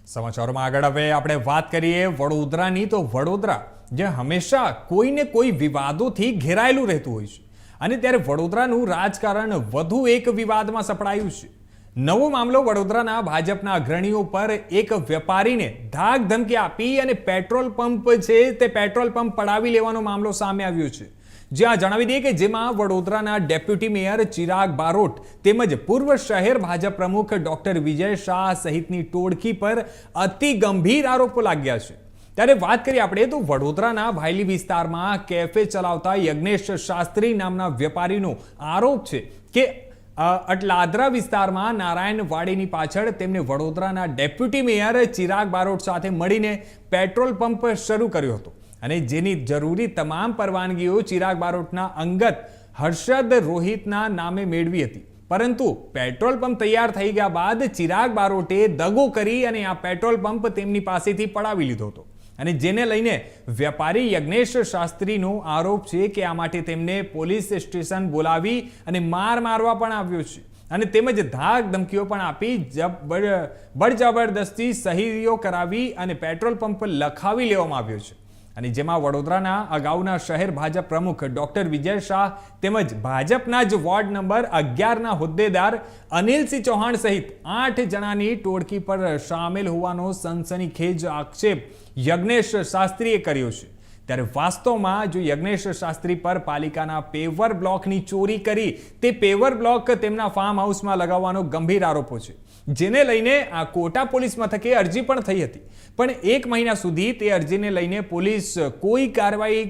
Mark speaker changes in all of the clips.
Speaker 1: સમાચારોમાં આગળ હવે આપણે વાત કરીએ વડોદરાની તો વડોદરા જે હંમેશા કોઈને કોઈ વિવાદોથી ઘેરાયેલું રહેતું હોય છે અને ત્યારે વડોદરાનું રાજકારણ વધુ એક વિવાદમાં સપડાયું છે। નવો મામલો વડોદરાના ભાજપના અગ્રણીઓ પર એક વેપારીને ધાક ધમકી આપી અને પેટ્રોલ પંપ છે તે પેટ્રોલ પંપ પડાવી લેવાનો મામલો સામે આવ્યો છે। જ્યાં જણાવી દઈએ કે જેમાં વડોદરાના ડેપ્યુટી મેયર ચિરાગ બારોટ તેમજ પૂર્વ શહેર ભાજપ પ્રમુખ ડોક્ટર વિજય શાહ સહિતની ટોળકી પર અતિ ગંભીર આરોપો લાગ્યા છે। ત્યારે વાત કરીએ આપણે તો વડોદરાના ભાયલી વિસ્તારમાં કેફે ચલાવતા યજ્ઞેશ શાસ્ત્રી નામના વેપારીનો આરોપ છે કે અટલાદરા વિસ્તારમાં નારાયણવાડીની પાછળ તેમને વડોદરાના ડેપ્યુટી મેયર ચિરાગ બારોટ સાથે મળીને પેટ્રોલ પંપ શરૂ કર્યો હતો અને જેની જરૂરી તમામ પરવાનગીઓ ચિરાગ બારોટના અંગત હર્ષદ રોહિતના નામે મેળવી હતી। પરંતુ પેટ્રોલ પંપ તૈયાર થઈ ગયા બાદ ચિરાગ બારોટે દગો કરી અને આ પેટ્રોલ પંપ તેમની પાસેથી પડાવી લીધો હતો અને જેને લઈને વેપારી યજ્ઞેશ શાસ્ત્રીનો આરોપ છે કે આ માટે તેમને પોલીસ સ્ટેશન બોલાવી અને મારવા પણ આવ્યો છે અને તેમજ ધાક ધમકીઓ પણ આપી બળજબરદસ્તી સહીઓ કરાવી અને પેટ્રોલ પંપ લખાવી લેવામાં આવ્યો છે। અને જેમાં વડોદરાના અગાઉના શહેર ભાજપ પ્રમુખ ડોક્ટર વિજય શાહ તેમજ ભાજપના જ વોર્ડ નંબર 11ના હોદ્દેદાર અનિલસિંહ ચૌહાણ સહિત 8 જણાની ટોળકી પર સામેલ હોવાનો સનસનીખેજ આક્ષેપ યજ્ઞેશ શાસ્ત્રીએ કર્યો છે। ત્યારે વાસ્તવમાં જો યજ્ઞેશ શાસ્ત્રી પર પાલિકાના પેવર બ્લોકની ચોરી કરી તે પેવર બ્લોક તેમના ફાર્મ હાઉસમાં લગાવવાનો ગંભીર આરોપો છે, જેને લઈને આ કોટા પોલીસ મથકે અરજી પણ થઈ હતી, પણ 1 મહિના સુધી તે અરજીને લઈને પોલીસ કોઈ કાર્યવાહી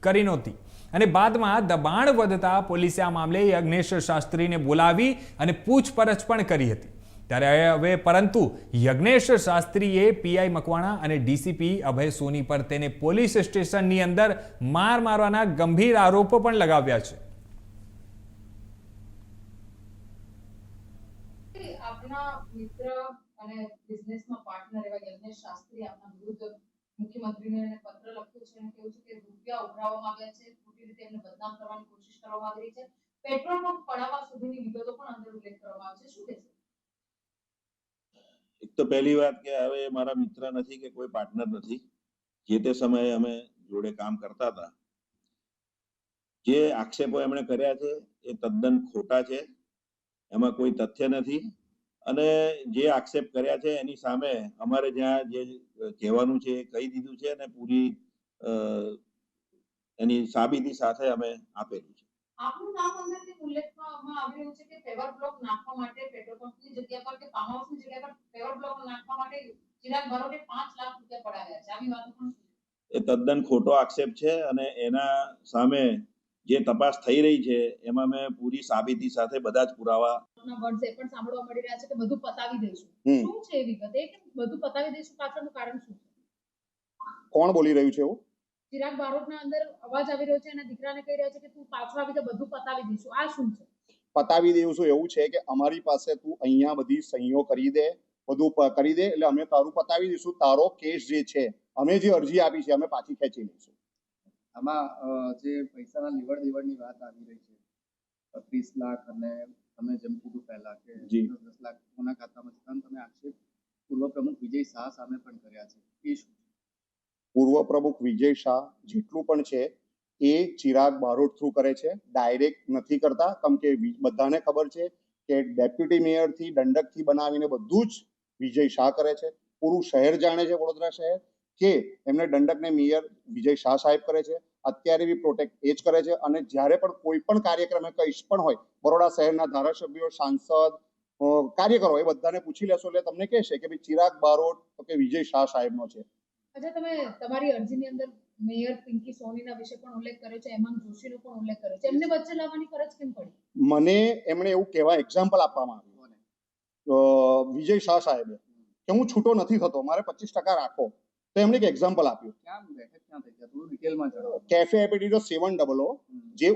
Speaker 1: કરી નહોતી અને બાદમાં દબાણ વધતા પોલીસે આ મામલે યજ્ઞેશ શાસ્ત્રીને બોલાવી અને પૂછપરછ પણ કરી હતી। ત્યારે હવે પરંતુ યજ્ઞેશ શાસ્ત્રીએ પીઆઈ મકવાણા અને ડીસીપી અભય સોની પર તેને પોલીસ સ્ટેશનની અંદર મારવાના ગંભીર આરોપો પણ લગાવ્યા છે।
Speaker 2: આપના મિત્ર અને બિઝનેસમાં પાર્ટનર એવા યજ્ઞેશ શાસ્ત્રી આપના વિરુદ્ધ મુખ્યમંત્રીને પત્ર લખ્યો છે અને કહ્યું છે કે રૂપિયા ઉઘરાવવામાં આવ્યા છે, ખોટી રીતે એમને બદનામ કરવાની કોશિશ કરવામાં આવી રહી છે, પેટ્રોલ પંપ પડાવવા સુધીની વિગતો પણ અંદર ઉલ્લેખ કરવામાં આવે છે। શું કહેશો?
Speaker 3: એક તો પહેલી વાત કે હવે મારા મિત્ર નથી કે કોઈ પાર્ટનર નથી। જે તે સમયે અમે જોડે કામ કરતા હતા। જે આક્ષેપો એમણે કર્યા છે એ તદ્દન ખોટા છે, એમાં કોઈ તથ્ય નથી અને જે આક્ષેપ કર્યા છે એની સામે અમારે જ્યાં જે કહેવાનું છે એ કહી દીધું છે અને પૂરી એની સાબિતી સાથે અમે આપેલું છે।
Speaker 2: આપનું નામ અંદરથી ઉલ્લેખમાં આવી રહ્યું છે કે પેવર બ્લોક નાખવા માટે પેટ્રોલ પંપની જગ્યા પર કે ફાર્મ હાઉસની જગ્યા પર પેવર બ્લોક નાખવા માટે ચિરાગ બારોટે 5 લાખ રૂપિયા પડાવ્યા છે, આવી વાતો પણ
Speaker 3: એ તદ્દન ખોટો આક્ષેપ છે અને એના સામે જે તપાસ થઈ રહી છે એમાં મેં પૂરી સાબિતી સાથે બધા જ પુરાવા
Speaker 2: વર્ડ્સ એ પણ સાંભળવા મળી રહ્યા છે કે બધું પતાવી દઈશું। શું છે એ વિગત? એ કે બધું પતાવી દઈશું પાછળનું કારણ શું છે?
Speaker 4: કોણ બોલી રહ્યું છે એવું?
Speaker 2: ચિરાગ બારોટના અંદર અવાજ આવી રહ્યો છે અને દીકરાને કહી રહ્યા છે કે તું પાછો આવી તો બધું પતાવી દઈશું। આ શું છે?
Speaker 4: પતાવી દઈશું એવું છે કે અમારી પાસે તું અહીંયા બધી સહીઓ કરી દે, બધું કરી દે એટલે અમે તારું પતાવી દઈશું। તારો કેસ જે છે અમે જે અરજી આપી છે અમે પાછી ખેંચી લઈશું।
Speaker 5: આમાં જે પૈસાના લેવડ દેવડની વાત આવી રહી છે 30 લાખ અને તમે જેમ કીધું પહેલા કે 10 લાખ કોના ખાતામાં છે, તમે આક્ષેપ પૂર્વ પ્રમુખ વિજય શાહ સામે પણ કર્યા છે, એ શું?
Speaker 4: પૂર્વ પ્રમુખ વિજય શાહ જેટલું પણ છે એ ચિરાગ બારોટ થ્રુ કરે છે, ડાયરેક્ટ નથી કરતા। કેમ કે બધાને ખબર છે કે ડેપ્યુટી મેયરથી દંડકથી બનાવીને બધું જ વિજય શાહ કરે છે। પૂરું શહેર જાણે છે, વડોદરા શહેર, કે એમને દંડકને મેયર વિજય શાહ સાહેબ કરે છે, અત્યારે બી પ્રોટેક્ટ એ જ કરે છે અને જ્યારે પણ કોઈ પણ કાર્યક્રમ કંઈ પણ હોય, બરોડા શહેરના ધારાસભ્યો, સાંસદ, કાર્યકરો એ બધાને પૂછી લેશો એટલે તમને કહેશે કે ભાઈ ચિરાગ બારોટ તો કે વિજય શાહ સાહેબનો છે।
Speaker 2: અચ્છા, તમે તમારી અરજીની અંદર મેયર પિંકી સોનીના વિશે પણ ઉલ્લેખ કર્યો છે, હેમાંગ જોશીનો પણ ઉલ્લેખ કર્યો છે, એમને વચ્ચે લાવવાની ફરજ કેમ પડી?
Speaker 4: મને એમણે એવું કહેવા એક્ઝામ્પલ આપવામાં આવ્યું વિજય શાહ સાહેબે કે હું છૂટો નથી થતો, મારે 25% રાખો, તો એમણે એક એક્ઝામ્પલ આપ્યું।
Speaker 5: ક્યાં બેઠક ક્યાં થઈ? થોડું ડિટેલમાં જણાવો।
Speaker 4: કેફે એપેટિટો 700 જે